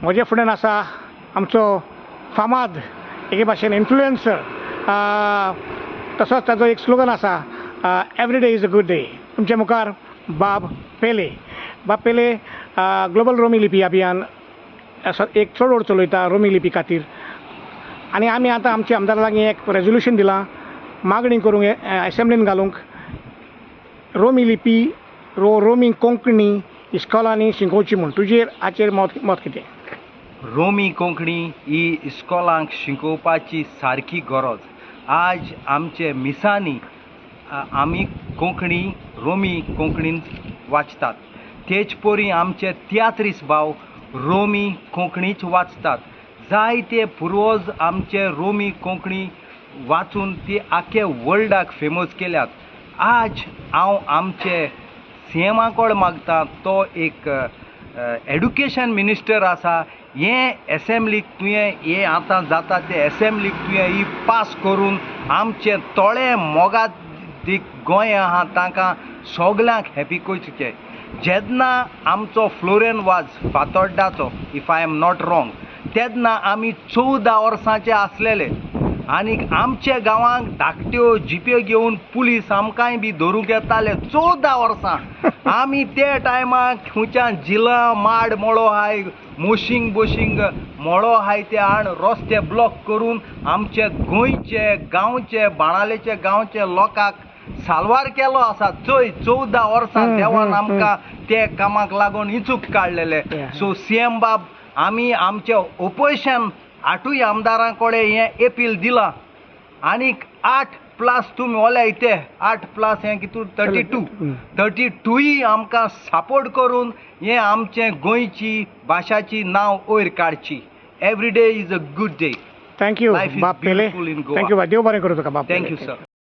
म्हजे फुड्यान आसा आमचो फामाद एके भाशेन इन्फ्लुएन्सर, तसोच ताजो एक स्लोगन आसा every day is a good day. तुमच्या मुखार बाब पेले. बाब पेले ग्लोबल रोमी लिपी अभियान एक चळवळ चलयता रोमी लिपी खातीर. आनी आमी आतां आमच्या आमदारा लागीं एक रेजोल्युशन दिलां, मागणी करूंक असेंब्लीन घालूंक रोमी लिपी रोमी कोंकणी इस्कॉलांनी शिकोवची म्हूण. तुजेर हाचेर मत कितें? रोमी कोंकणी ही इस्कॉलांक शिकोवपाची सारकी गरज. आज आमचे मिसांनी आमी कोंकणी रोमी कोंकणीन वाचतात. तेच परी आमचे तियात्रीस भाव रोमी कोंकणीच वाचतात. जायते पुर्वज आमचे रोमी कोंकणी वाचून ती आख्या वर्ल्डाक फेमस केल्यात. आज हांव आमचे सीएमा कडेन मागता, तो एक एड्युकेशन मिनिस्टर आसा, हे असेंब्लीक तुवें हे आतां जाता ते असेंब्लीक तुवें ही पास करून आमचे तोळे मोगाद गोंय आहा तांकां सगल्यांक हॅपी करचें. जेन्ना आमचो फ्लोरेन वाज फातोड्डाचो, if I am not wrong, तेन्ना आमी 14 वर्सांचे आसलेले आनी आमच्या गांवांक धाकट्यो जिप्यो घेवन पुलीस आमकांय बी धरूंक येताले. 14 वर्सां आमी ते टायमाक खुंयच्यान जिला माड मळो हाय, मोशींग मळो हाय ते आण रस्ते ब्लॉक करून आमचे गोंयचे गांवचे बाणालेचे गांवचे लोकांक साल्वार केलो आसा. चोय 14 वर्सां देवान आमकां ते कामाक लागून इचूक काडलेले. सो सीएम बाब, आमी आमचे ओपोजिशन 8 आमदारां कडेन हें अपील दिलां आनीक 8+ तुमी ओले इते 8+ हें कितून 32 आमकां सपोर्ट करून हें आमचें गोंयची भाशाची नांव वयर काडची. Every day is a good day. Thank you बाब पेले. थँक्यू. देव बरें करूं तुका बाब. Thank you sir.